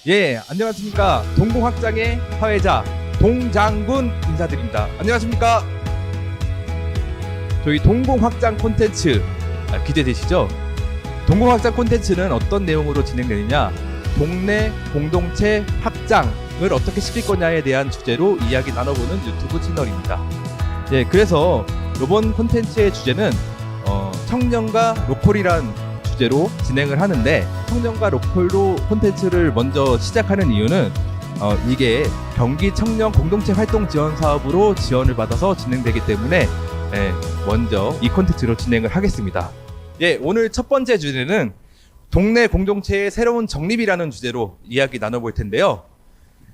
예, 안녕하십니까. 동공확장의 화해자 동장군 인사드립니다. 안녕하십니까. 저희 동공확장 콘텐츠 기대되시죠? 동공확장 콘텐츠는 어떤 내용으로 진행되느냐, 동네 공동체 확장을 어떻게 시킬 거냐에 대한 주제로 이야기 나눠보는 유튜브 채널입니다. 예, 그래서 이번 콘텐츠의 주제는 청년과 로컬이란 주제로 진행을 하는데, 청년과 로컬로 콘텐츠를 먼저 시작하는 이유는 이게 경기 청년 공동체 활동 지원 사업으로 지원을 받아서 진행되기 때문에 먼저 이 콘텐츠로 진행을 하겠습니다. 예, 오늘 첫 번째 주제는 동네 공동체의 새로운 정립이라는 주제로 이야기 나눠볼 텐데요.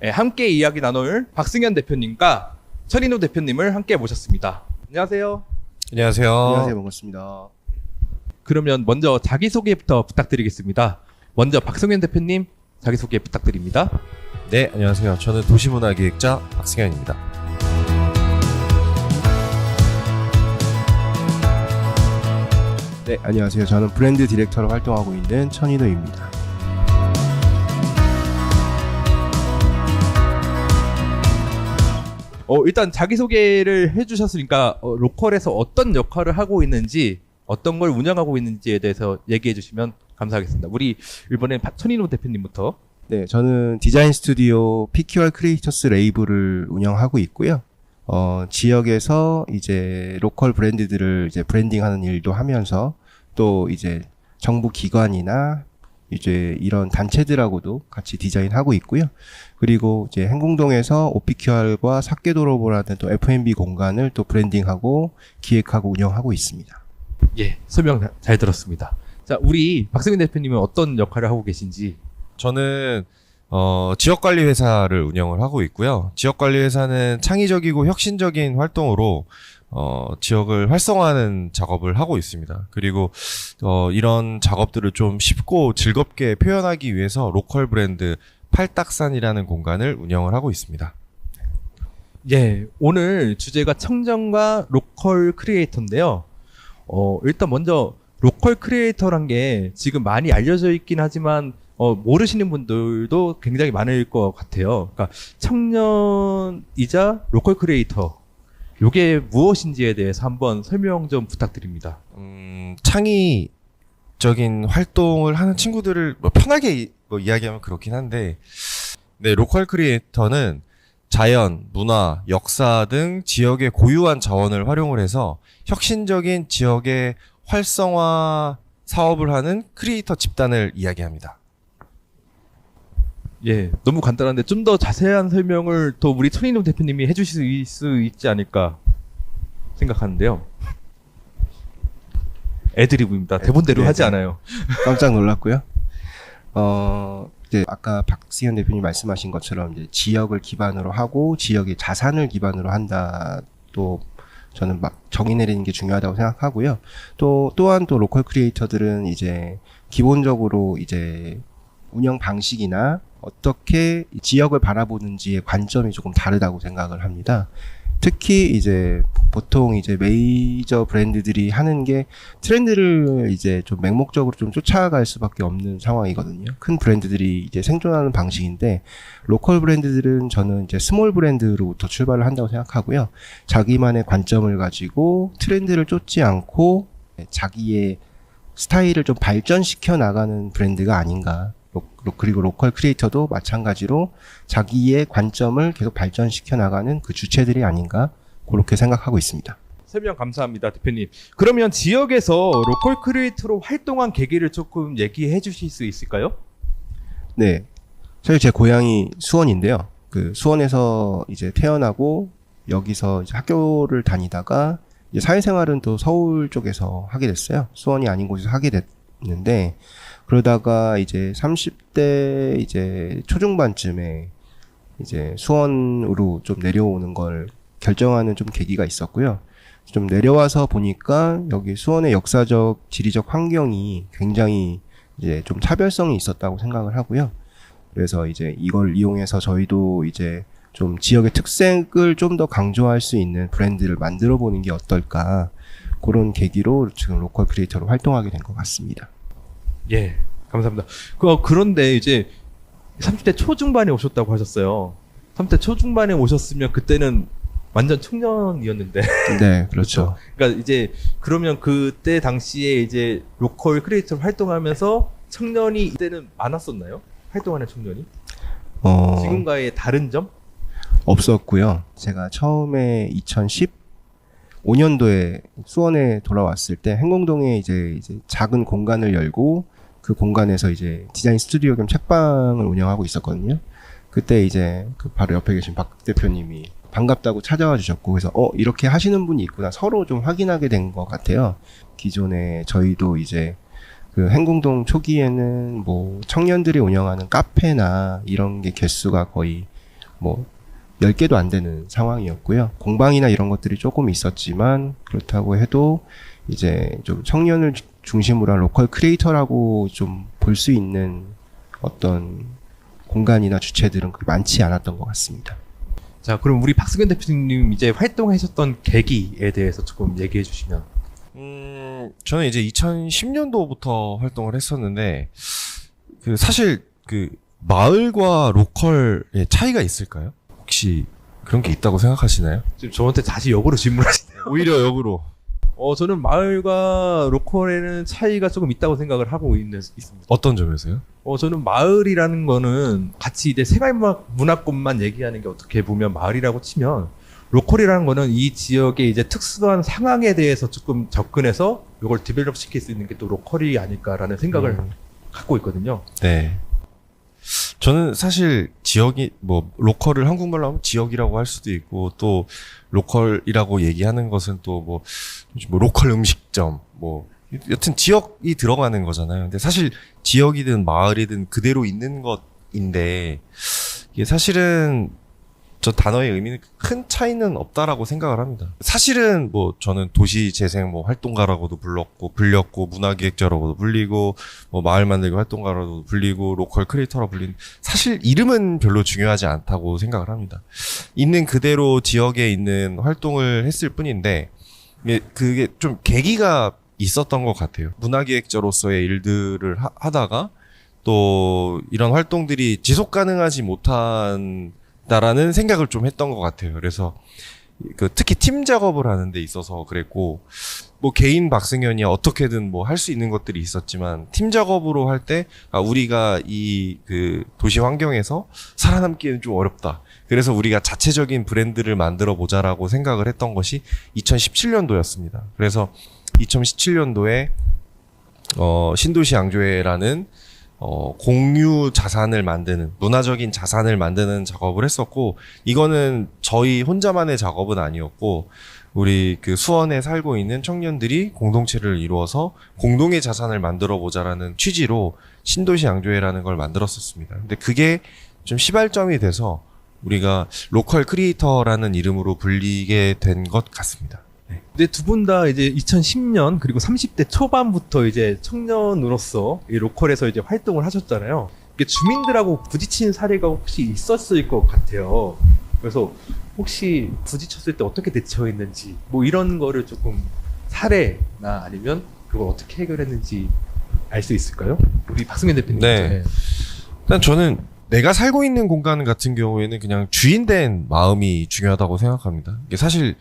함께 이야기 나눌 박승현 대표님과 천인우 대표님을 함께 모셨습니다. 안녕하세요. 안녕하세요. 안녕하세요. 반갑습니다. 그러면 먼저 자기소개부터 부탁드리겠습니다. 먼저 박승현 대표님 자기소개 부탁드립니다. 네, 안녕하세요. 저는 도시문화기획자 박승현입니다. 네, 안녕하세요. 저는 브랜드 디렉터로 활동하고 있는 천인우입니다. 일단 자기소개를 해주셨으니까 로컬에서 어떤 역할을 하고 있는지, 어떤 걸 운영하고 있는지에 대해서 얘기해 주시면 감사하겠습니다. 우리 이번엔 천인우 대표님부터. 네, 저는 디자인 스튜디오 PQR 크리에이터스 레이블을 운영하고 있고요. 지역에서 이제 로컬 브랜드들을 이제 브랜딩하는 일도 하면서, 또 이제 정부 기관이나 이제 이런 단체들하고도 같이 디자인하고 있고요. 그리고 이제 행궁동에서 OPQR과 삭개도로보라는 또 F&B 공간을 또 브랜딩하고 기획하고 운영하고 있습니다. 예, 설명 잘 들었습니다. 자, 우리 박승현 대표님은 어떤 역할을 하고 계신지. 저는 지역관리회사를 운영을 하고 있고요. 지역관리회사는 창의적이고 혁신적인 활동으로 지역을 활성화하는 작업을 하고 있습니다. 그리고 이런 작업들을 좀 쉽고 즐겁게 표현하기 위해서 로컬 브랜드 팔딱산이라는 공간을 운영을 하고 있습니다. 예, 오늘 주제가 청정과 로컬 크리에이터인데요. 일단 먼저 로컬 크리에이터란 게 지금 많이 알려져 있긴 하지만 모르시는 분들도 굉장히 많을 것 같아요. 그러니까 청년이자 로컬 크리에이터, 요게 무엇인지에 대해서 한번 설명 좀 부탁드립니다. 창의적인 활동을 하는 친구들을 편하게 이야기하면 그렇긴 한데, 네, 로컬 크리에이터는 자연, 문화, 역사 등 지역의 고유한 자원을 활용을 해서 혁신적인 지역의 활성화 사업을 하는 크리에이터 집단을 이야기합니다. 예, 너무 간단한데 좀 더 자세한 설명을 또 우리 천인우 대표님이 해주실 수 있지 않을까 생각하는데요. 애드리브입니다. 대본대로 네, 하지 네. 않아요. 깜짝 놀랐고요. 이제 아까 박승현 대표님 말씀하신 것처럼 이제 지역을 기반으로 하고 지역의 자산을 기반으로 한다. 또 저는 막 정의 내리는 게 중요하다고 생각하고요. 또한 로컬 크리에이터들은 이제 기본적으로 이제 운영 방식이나 어떻게 지역을 바라보는지의 관점이 조금 다르다고 생각을 합니다. 특히 이제 보통 이제 메이저 브랜드들이 하는 게 트렌드를 이제 좀 맹목적으로 좀 쫓아갈 수밖에 없는 상황이거든요. 큰 브랜드들이 이제 생존하는 방식인데, 로컬 브랜드들은 저는 이제 스몰 브랜드로부터 출발을 한다고 생각하고요. 자기만의 관점을 가지고 트렌드를 쫓지 않고 자기의 스타일을 좀 발전시켜 나가는 브랜드가 아닌가. 그리고 로컬 크리에이터도 마찬가지로 자기의 관점을 계속 발전시켜 나가는 그 주체들이 아닌가, 그렇게 생각하고 있습니다. 설명 감사합니다, 대표님. 그러면 지역에서 로컬 크리에이터로 활동한 계기를 조금 얘기해 주실 수 있을까요? 네. 사실 제 고향이 수원인데요. 그 수원에서 이제 태어나고 여기서 이제 학교를 다니다가 이제 사회생활은 또 서울 쪽에서 하게 됐어요. 수원이 아닌 곳에서 하게 됐는데, 그러다가 이제 30대 이제 초중반쯤에 이제 수원으로 좀 내려오는 걸 결정하는 좀 계기가 있었고요. 좀 내려와서 보니까 여기 수원의 역사적, 지리적 환경이 굉장히 이제 좀 차별성이 있었다고 생각을 하고요. 그래서 이제 이걸 이용해서 저희도 이제 좀 지역의 특색을 좀 더 강조할 수 있는 브랜드를 만들어 보는 게 어떨까, 그런 계기로 지금 로컬 크리에이터로 활동하게 된 것 같습니다. 예, 감사합니다. 그런데 이제 30대 초중반에 오셨다고 하셨어요. 30대 초중반에 오셨으면 그때는 완전 청년이었는데. 네, 그렇죠. 그러니까 이제 그러면 그때 당시에 이제 로컬 크리에이터 활동하면서 청년이 이때는 많았었나요? 활동하는 청년이? 지금과의 다른 점? 없었고요. 제가 처음에 2015년도에 수원에 돌아왔을 때 행공동에 이제 작은 공간을 열고 그 공간에서 이제 디자인 스튜디오 겸 책방을 운영하고 있었거든요. 그때 이제 그 바로 옆에 계신 박 대표님이 반갑다고 찾아와 주셨고, 그래서 이렇게 하시는 분이 있구나 서로 좀 확인하게 된 것 같아요. 기존에 저희도 이제 그 행궁동 초기에는 뭐 청년들이 운영하는 카페나 이런 게 개수가 거의 뭐 10개도 안 되는 상황이었고요. 공방이나 이런 것들이 조금 있었지만, 그렇다고 해도 이제 좀 청년을 중심으로 한 로컬 크리에이터라고 좀 볼 수 있는 어떤 공간이나 주체들은 그렇게 많지 않았던 것 같습니다. 자, 그럼 우리 박승현 대표님 이제 활동하셨던 계기에 대해서 조금 얘기해 주시면. 저는 이제 2010년도부터 활동을 했었는데, 그 사실 그 마을과 로컬의 차이가 있을까요? 혹시 그런 게 있다고 생각하시나요? 지금 저한테 다시 역으로 질문하시네요. 오히려 역으로. 저는 마을과 로컬에는 차이가 조금 있다고 생각을 하고 있습니다. 어떤 점에서요? 저는 마을이라는 거는 같이 이제 생활문화권만 얘기하는 게 어떻게 보면 마을이라고 치면, 로컬이라는 거는 이 지역의 이제 특수한 상황에 대해서 조금 접근해서 이걸 디벨롭 시킬 수 있는 게 또 로컬이 아닐까라는 생각을 갖고 있거든요. 네. 저는 사실 지역이 뭐 로컬을 한국말로 하면 지역이라고 할 수도 있고, 또 로컬이라고 얘기하는 것은 또 뭐 로컬 음식점 뭐 여튼 지역이 들어가는 거잖아요. 근데 사실 지역이든 마을이든 그대로 있는 것인데, 이게 사실은 저 단어의 의미는 큰 차이는 없다라고 생각을 합니다. 사실은 뭐 저는 도시재생 뭐 활동가라고도 불렸고 문화기획자라고도 불리고 뭐 마을 만들기 활동가라고도 불리고 로컬 크리에이터라고 불리는, 사실 이름은 별로 중요하지 않다고 생각을 합니다. 있는 그대로 지역에 있는 활동을 했을 뿐인데, 그게 좀 계기가 있었던 것 같아요. 문화기획자로서의 일들을 하다가 또 이런 활동들이 지속 가능하지 못한 다라는 생각을 좀 했던 것 같아요. 그래서 특히 팀 작업을 하는 데 있어서 그랬고, 뭐 개인 박승현이 어떻게든 뭐 할 수 있는 것들이 있었지만, 팀 작업으로 할 때 우리가 이 그 도시 환경에서 살아남기에는 좀 어렵다. 그래서 우리가 자체적인 브랜드를 만들어 보자라고 생각을 했던 것이 2017년도였습니다. 그래서 2017년도에 신도시 양조회라는 공유 자산을 만드는, 문화적인 자산을 만드는 작업을 했었고, 이거는 저희 혼자만의 작업은 아니었고, 우리 그 수원에 살고 있는 청년들이 공동체를 이루어서 공동의 자산을 만들어 보자라는 취지로 신도시 양조회라는 걸 만들었었습니다. 근데 그게 좀 시발점이 돼서 우리가 로컬 크리에이터라는 이름으로 불리게 된 것 같습니다. 네. 근데 두 분 다 이제 2010년 그리고 30대 초반부터 이제 청년으로서 이 로컬에서 이제 활동을 하셨잖아요. 이게 주민들하고 부딪힌 사례가 혹시 있었을 것 같아요. 그래서 혹시 부딪혔을 때 어떻게 대처했는지, 뭐 이런 거를 조금 사례나 아니면 그걸 어떻게 해결했는지 알 수 있을까요? 우리 박승현 대표님. 네. 일단 저는 내가 살고 있는 공간 같은 경우에는 그냥 주인된 마음이 중요하다고 생각합니다. 이게 사실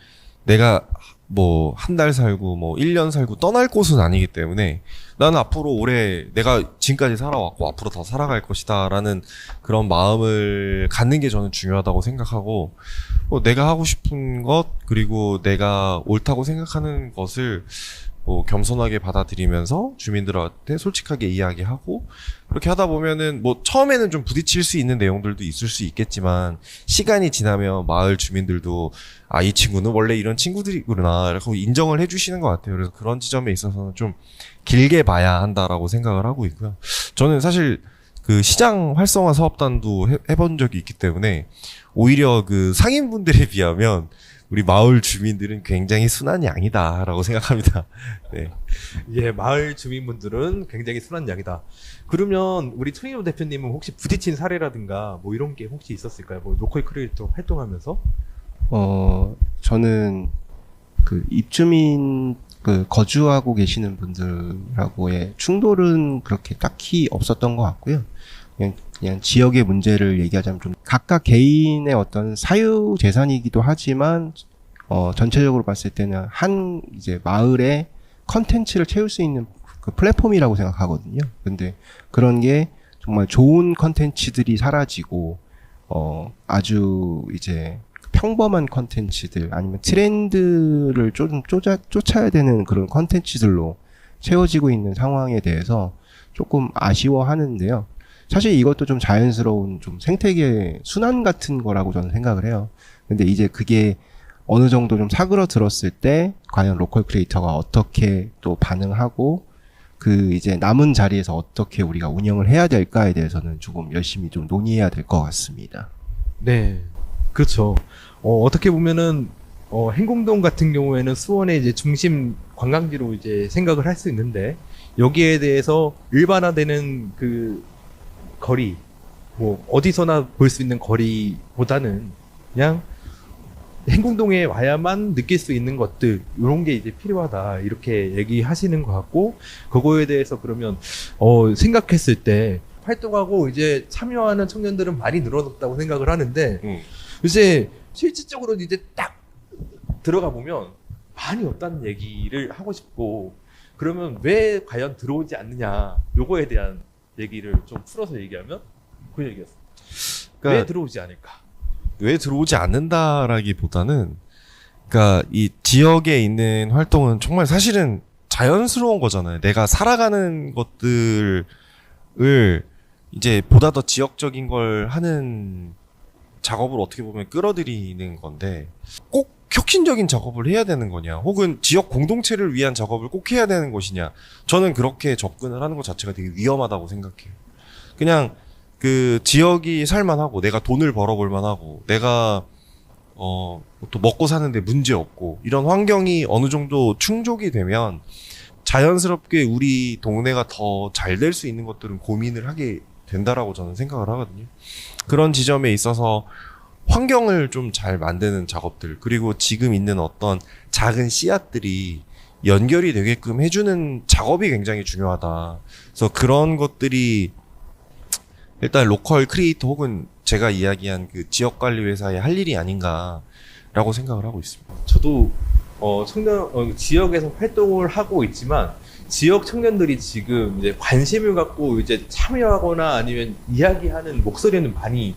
내가 뭐 한 달 살고 뭐 1년 살고 떠날 곳은 아니기 때문에, 나는 앞으로 오래 내가 지금까지 살아왔고 앞으로 더 살아갈 것이다 라는 그런 마음을 갖는 게 저는 중요하다고 생각하고, 내가 하고 싶은 것 그리고 내가 옳다고 생각하는 것을 뭐 겸손하게 받아들이면서 주민들한테 솔직하게 이야기하고, 그렇게 하다 보면은 뭐 처음에는 좀 부딪힐 수 있는 내용들도 있을 수 있겠지만, 시간이 지나면 마을 주민들도 이 친구는 원래 이런 친구들이구나 라고 인정을 해주시는 것 같아요. 그래서 그런 지점에 있어서는 좀 길게 봐야 한다라고 생각을 하고 있고요. 저는 사실 그 시장 활성화 사업단도 해본 적이 있기 때문에, 오히려 그 상인분들에 비하면 우리 마을 주민들은 굉장히 순한 양이다라고 생각합니다. 네. 예, 마을 주민분들은 굉장히 순한 양이다. 그러면 우리 최인호 대표님은 혹시 부딪힌 사례라든가 뭐 이런 게 혹시 있었을까요? 뭐 로컬 크리에이터 활동하면서? 저는 그 입주민 그 거주하고 계시는 분들하고의 충돌은 그렇게 딱히 없었던 것 같고요. 그냥 지역의 문제를 얘기하자면 좀 각각 개인의 어떤 사유 재산이기도 하지만 전체적으로 봤을 때는 한 이제 마을의 컨텐츠를 채울 수 있는 그 플랫폼이라고 생각하거든요. 근데 그런 게 정말 좋은 컨텐츠들이 사라지고 아주 이제 평범한 컨텐츠들 아니면 트렌드를 좀 쫓아야 되는 그런 컨텐츠들로 채워지고 있는 상황에 대해서 조금 아쉬워하는데요. 사실 이것도 좀 자연스러운 좀 생태계 순환 같은 거라고 저는 생각을 해요. 근데 이제 그게 어느 정도 좀 사그러들었을 때 과연 로컬 크리에이터가 어떻게 또 반응하고 그 이제 남은 자리에서 어떻게 우리가 운영을 해야 될까에 대해서는 조금 열심히 좀 논의해야 될 것 같습니다. 네, 그렇죠. 어떻게 보면은 행궁동 같은 경우에는 수원의 이제 중심 관광지로 이제 생각을 할 수 있는데 여기에 대해서 일반화되는 그 거리, 뭐 어디서나 볼 수 있는 거리보다는 그냥 행궁동에 와야만 느낄 수 있는 것들 이런 게 이제 필요하다 이렇게 얘기하시는 것 같고 그거에 대해서 그러면 생각했을 때 활동하고 이제 참여하는 청년들은 많이 늘어났다고 생각을 하는데 이제 실질적으로 이제 딱 들어가 보면 많이 없다는 얘기를 하고 싶고 그러면 왜 과연 들어오지 않느냐 요거에 대한 얘기를 좀 풀어서 얘기하면 그 얘기였어. 그러니까 왜 들어오지 않을까? 왜 들어오지 않는다라기보다는 그러니까 이 지역에 있는 활동은 정말 사실은 자연스러운 거잖아요. 내가 살아가는 것들을 이제 보다 더 지역적인 걸 하는 작업을 어떻게 보면 끌어들이는 건데 꼭 혁신적인 작업을 해야 되는 거냐 혹은 지역 공동체를 위한 작업을 꼭 해야 되는 것이냐 저는 그렇게 접근을 하는 것 자체가 되게 위험하다고 생각해요. 그냥 그 지역이 살만하고 내가 돈을 벌어볼 만하고 내가 또 먹고 사는데 문제 없고 이런 환경이 어느 정도 충족이 되면 자연스럽게 우리 동네가 더 잘 될 수 있는 것들은 고민을 하게 된다라고 저는 생각을 하거든요. 그런 지점에 있어서 환경을 좀 잘 만드는 작업들 그리고 지금 있는 어떤 작은 씨앗들이 연결이 되게끔 해주는 작업이 굉장히 중요하다. 그래서 그런 것들이 일단 로컬 크리에이터 혹은 제가 이야기한 그 지역관리회사의 할 일이 아닌가라고 생각을 하고 있습니다. 저도 지역에서 활동을 하고 있지만 지역 청년들이 지금 이제 관심을 갖고 이제 참여하거나 아니면 이야기하는 목소리는 많이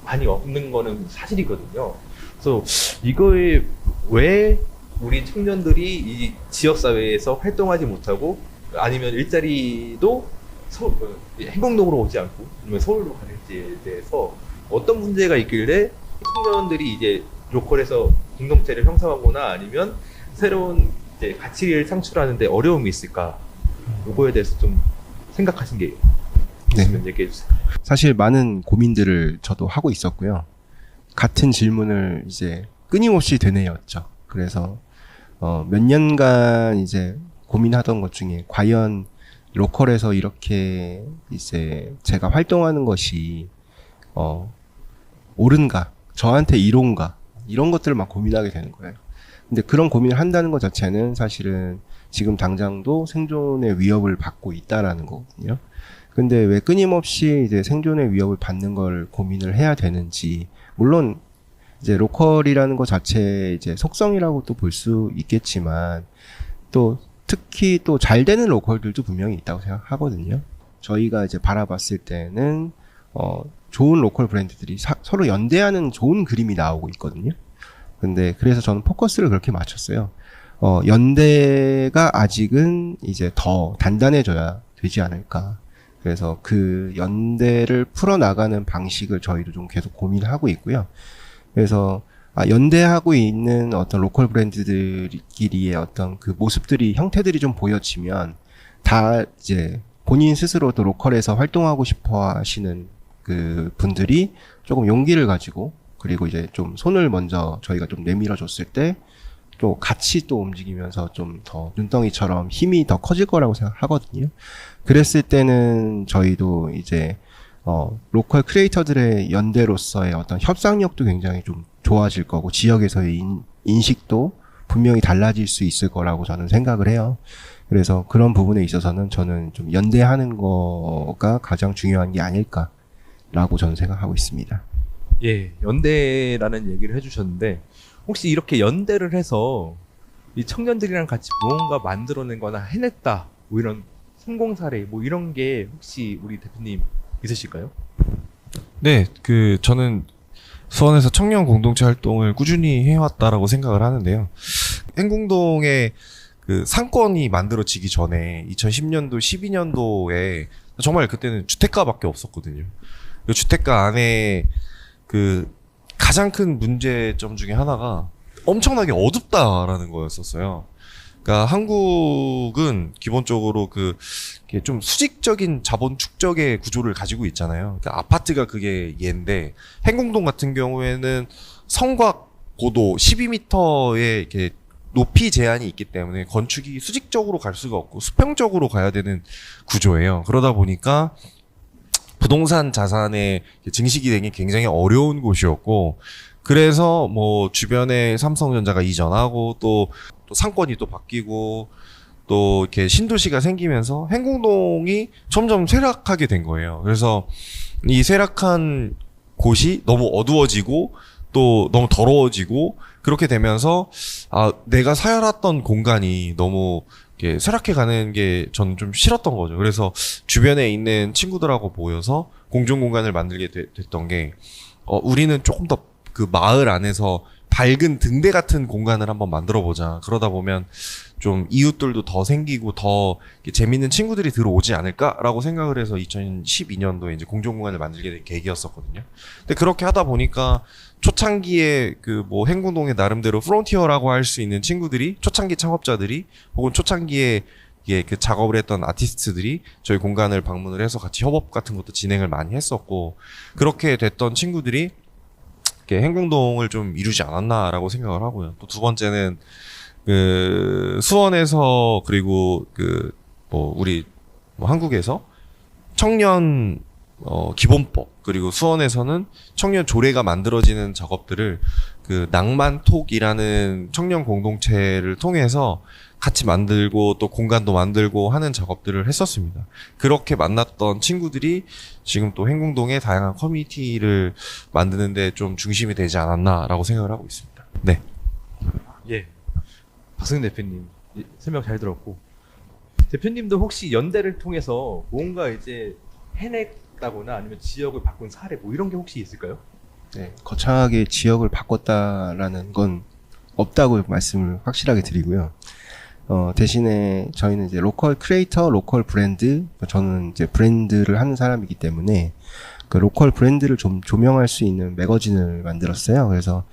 없는 거는 사실이거든요. 그래서 이거에 왜 우리 청년들이 이 지역 사회에서 활동하지 못하고 아니면 일자리도 행궁동으로 오지 않고 아니면 서울로 가는지에 대해서 어떤 문제가 있길래 청년들이 이제 로컬에서 공동체를 형성하거나 아니면 새로운 이제 가치를 창출하는데 어려움이 있을까? 요거에 대해서 좀 생각하신 게 있으면 얘기해 주세요. 사실 많은 고민들을 저도 하고 있었고요. 같은 질문을 이제 끊임없이 되뇌었죠. 그래서 몇 년간 이제 고민하던 것 중에 과연 로컬에서 이렇게 이제 제가 활동하는 것이 옳은가, 저한테 이로운가 이런 것들을 막 고민하게 되는 거예요. 근데 그런 고민을 한다는 것 자체는 사실은 지금 당장도 생존의 위협을 받고 있다라는 거거든요. 근데 왜 끊임없이 이제 생존의 위협을 받는 걸 고민을 해야 되는지, 물론 이제 로컬이라는 것 자체의 이제 속성이라고 또 볼 수 있겠지만, 또 특히 또 잘 되는 로컬들도 분명히 있다고 생각하거든요. 저희가 이제 바라봤을 때는 좋은 로컬 브랜드들이 서로 연대하는 좋은 그림이 나오고 있거든요. 근데 그래서 저는 포커스를 그렇게 맞췄어요. 연대가 아직은 이제 더 단단해져야 되지 않을까. 그래서 그 연대를 풀어나가는 방식을 저희도 좀 계속 고민하고 있고요. 그래서 연대하고 있는 어떤 로컬 브랜드들끼리의 어떤 그 모습들이, 형태들이 좀 보여지면 다 이제 본인 스스로도 로컬에서 활동하고 싶어 하시는 그 분들이 조금 용기를 가지고, 그리고 이제 좀 손을 먼저 저희가 좀 내밀어 줬을 때 또 같이 또 움직이면서 좀 더 눈덩이처럼 힘이 더 커질 거라고 생각하거든요. 그랬을 때는 저희도 이제 로컬 크리에이터들의 연대로서의 어떤 협상력도 굉장히 좀 좋아질 거고, 지역에서의 인식도 분명히 달라질 수 있을 거라고 저는 생각을 해요. 그래서 그런 부분에 있어서는 저는 좀 연대하는 거가 가장 중요한 게 아닐까라고 저는 생각하고 있습니다. 예, 연대라는 얘기를 해주셨는데 혹시 이렇게 연대를 해서 이 청년들이랑 같이 무언가 만들어낸 거나 해냈다 뭐 이런 성공 사례 뭐 이런 게 혹시 우리 대표님 있으실까요? 네, 저는 수원에서 청년 공동체 활동을 꾸준히 해왔다라고 생각을 하는데요. 행궁동에 그 상권이 만들어지기 전에 2010년도, 12년도에 정말 그때는 주택가밖에 없었거든요. 그 주택가 안에 그 가장 큰 문제점 중에 하나가 엄청나게 어둡다라는 거였었어요. 그러니까 한국은 기본적으로 이게 좀 수직적인 자본 축적의 구조를 가지고 있잖아요. 그러니까 아파트가 그게 예인데 행궁동 같은 경우에는 성곽 고도 12m의 이렇게 높이 제한이 있기 때문에 건축이 수직적으로 갈 수가 없고 수평적으로 가야 되는 구조예요. 그러다 보니까 부동산 자산의 증식이 되기 굉장히 어려운 곳이었고, 그래서 뭐 주변에 삼성전자가 이전하고 또 상권이 또 바뀌고 또 이렇게 신도시가 생기면서 행궁동이 점점 쇠락하게 된 거예요. 그래서 이 쇠락한 곳이 너무 어두워지고 또 너무 더러워지고 그렇게 되면서 내가 살았던 공간이 너무 이렇게 쇠락해 가는 게 저는 좀 싫었던 거죠. 그래서 주변에 있는 친구들하고 모여서 공존 공간을 만들게 됐던 게 우리는 조금 더 그 마을 안에서 밝은 등대 같은 공간을 한번 만들어 보자. 그러다 보면 좀 이웃들도 더 생기고 더 재밌는 친구들이 들어오지 않을까라고 생각을 해서 2012년도에 이제 공존 공간을 만들게 된 계기였었거든요. 근데 그렇게 하다 보니까 초창기에 뭐 행궁동의 나름대로 프론티어라고 할 수 있는 친구들이, 초창기 창업자들이 혹은 초창기에 그 작업을 했던 아티스트들이 저희 공간을 방문을 해서 같이 협업 같은 것도 진행을 많이 했었고, 그렇게 됐던 친구들이 행궁동을 좀 이루지 않았나라고 생각을 하고요. 또 두 번째는 수원에서 그리고 우리 한국에서 청년 기본법, 그리고 수원에서는 청년 조례가 만들어지는 작업들을 낭만톡이라는 청년 공동체를 통해서 같이 만들고 또 공간도 만들고 하는 작업들을 했었습니다. 그렇게 만났던 친구들이 지금 또 행궁동의 다양한 커뮤니티를 만드는데 좀 중심이 되지 않았나라고 생각을 하고 있습니다. 네. 예, 박승현 대표님 설명 잘 들었고, 대표님도 혹시 연대를 통해서 뭔가 이제 해냈다거나 아니면 지역을 바꾼 사례 뭐 이런 게 혹시 있을까요? 네, 거창하게 지역을 바꿨다라는 건 없다고 말씀을 확실하게 드리고요. 대신에 저희는 이제 로컬 크리에이터, 로컬 브랜드, 저는 이제 브랜드를 하는 사람이기 때문에 그 로컬 브랜드를 좀 조명할 수 있는 매거진을 만들었어요. 그래서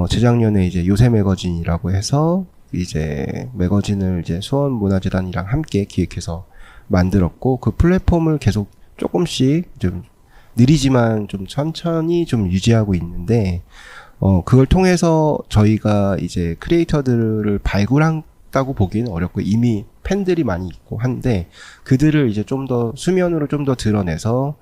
재작년에 이제 요새 매거진이라고 해서 이제 매거진을 이제 수원문화재단이랑 함께 기획해서 만들었고, 그 플랫폼을 계속 조금씩 좀 느리지만 좀 천천히 좀 유지하고 있는데, 그걸 통해서 저희가 이제 크리에이터들을 발굴한다고 보기는 어렵고 이미 팬들이 많이 있고 한데, 그들을 이제 좀 더 수면으로 좀 더 드러내서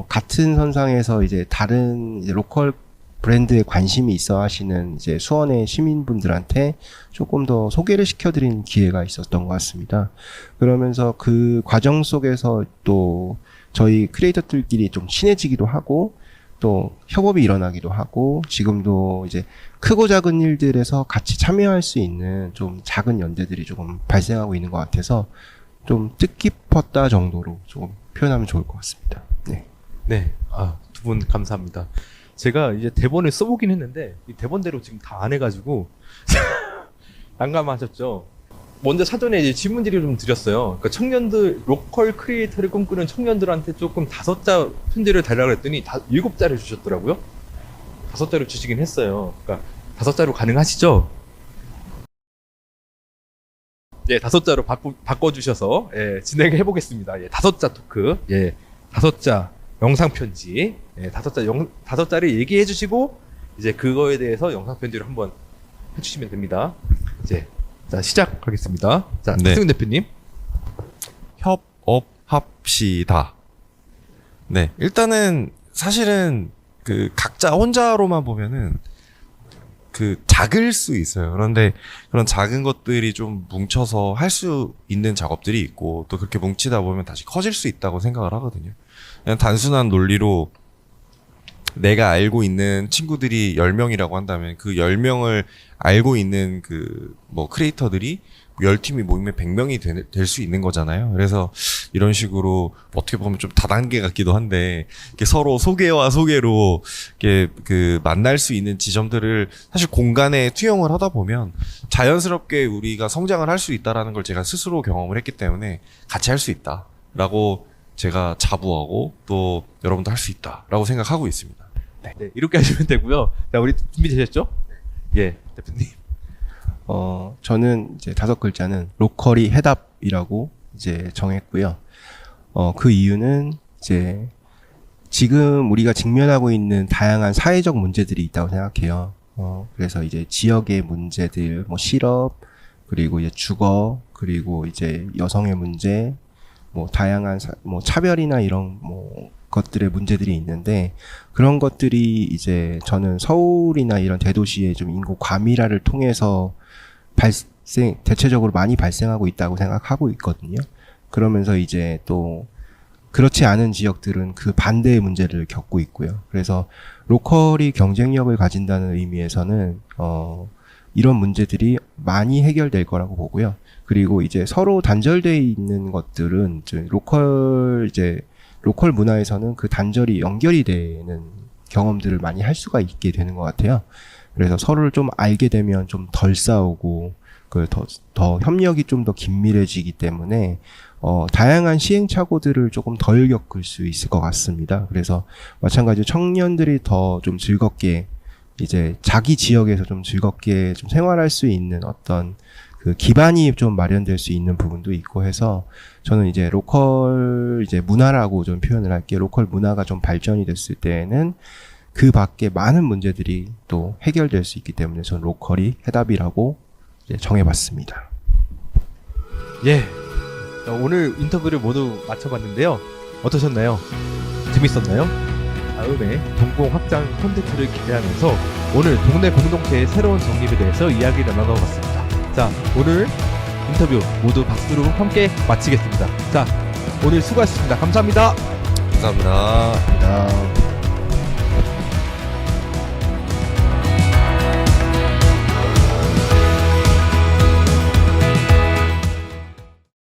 같은 선상에서 이제 다른 이제 로컬 브랜드에 관심이 있어 하시는 이제 수원의 시민분들한테 조금 더 소개를 시켜드리는 기회가 있었던 것 같습니다. 그러면서 그 과정 속에서 또 저희 크리에이터들끼리 좀 친해지기도 하고 또 협업이 일어나기도 하고, 지금도 이제 크고 작은 일들에서 같이 참여할 수 있는 좀 작은 연대들이 조금 발생하고 있는 것 같아서 좀 뜻깊었다 정도로 조금 표현하면 좋을 것 같습니다. 네. 네, 두 분 감사합니다. 제가 이제 대본을 써보긴 했는데 이 대본대로 지금 다 안 해가지고 난감하셨죠? 먼저 사전에 이제 질문들을 좀 드렸어요. 그러니까 청년들, 로컬 크리에이터를 꿈꾸는 청년들한테 조금 5자 편지를 달라고 했더니 7자를 주셨더라고요. 5자를 주시긴 했어요. 그러니까 5자로 가능하시죠? 예, 5자로 바꿔주셔서 예, 진행해 보겠습니다. 예, 5자 토크, 예, 5자 영상 편지, 예, 5자를 얘기해 주시고 이제 그거에 대해서 영상 편지를 한번 해주시면 됩니다. 이제 자, 시작하겠습니다. 자, 네. 박승훈 대표님. 협업합시다. 네. 일단은 사실은 각자 혼자로만 보면은 그 작을 수 있어요. 그런데 그런 작은 것들이 좀 뭉쳐서 할 수 있는 작업들이 있고 또 그렇게 뭉치다 보면 다시 커질 수 있다고 생각을 하거든요. 그냥 단순한 논리로 내가 알고 있는 친구들이 10명이라고 한다면 그 10명을 알고 있는 그 뭐 크리에이터들이 10팀이 모이면 100명이 될 수 있는 거잖아요. 그래서 이런 식으로 어떻게 보면 좀 다단계 같기도 한데 이렇게 서로 소개와 소개로 이렇게 그 만날 수 있는 지점들을 사실 공간에 투영을 하다 보면 자연스럽게 우리가 성장을 할 수 있다라는 걸 제가 스스로 경험을 했기 때문에 같이 할 수 있다라고 제가 자부하고 또 여러분도 할 수 있다라고 생각하고 있습니다. 네, 이렇게 하시면 되고요. 자, 우리 준비되셨죠? 예, 대표님. 저는 이제 5글자는 로컬이 해답이라고 이제 정했고요. 그 이유는 이제 지금 우리가 직면하고 있는 다양한 사회적 문제들이 있다고 생각해요. 그래서 이제 지역의 문제들, 뭐 실업, 그리고 이제 주거, 그리고 이제 여성의 문제, 뭐 다양한 뭐 차별이나 이런 뭐 것들의 문제들이 있는데 그런 것들이 이제 저는 서울이나 이런 대도시의 좀 인구 과밀화를 통해서 대체적으로 많이 발생하고 있다고 생각하고 있거든요. 그러면서 이제 또 그렇지 않은 지역들은 그 반대의 문제를 겪고 있고요. 그래서 로컬이 경쟁력을 가진다는 의미에서는 이런 문제들이 많이 해결될 거라고 보고요. 그리고 이제 서로 단절되어 있는 것들은 로컬 문화에서는 그 단절이 연결이 되는 경험들을 많이 할 수가 있게 되는 것 같아요. 그래서 서로를 좀 알게 되면 좀 덜 싸우고 더 협력이 좀 더 긴밀해지기 때문에 다양한 시행착오들을 조금 덜 겪을 수 있을 것 같습니다. 그래서 마찬가지로 청년들이 더 좀 즐겁게 이제 자기 지역에서 좀 즐겁게 좀 생활할 수 있는 어떤 그 기반이 좀 마련될 수 있는 부분도 있고 해서 저는 이제 로컬 이제 문화라고 좀 표현을 할게요. 로컬 문화가 좀 발전이 됐을 때에는 그 밖에 많은 문제들이 또 해결될 수 있기 때문에 저는 로컬이 해답이라고 이제 정해봤습니다. 예. 자, 오늘 인터뷰를 모두 마쳐봤는데요. 어떠셨나요? 재밌었나요? 다음에 동공 확장 콘텐츠를 기대하면서 오늘 동네 공동체의 새로운 정립에 대해서 이야기를 나눠봤습니다. 자, 오늘 인터뷰 모두 박수로 함께 마치겠습니다. 자, 오늘 수고하셨습니다. 감사합니다. 감사합니다. 감사합니다.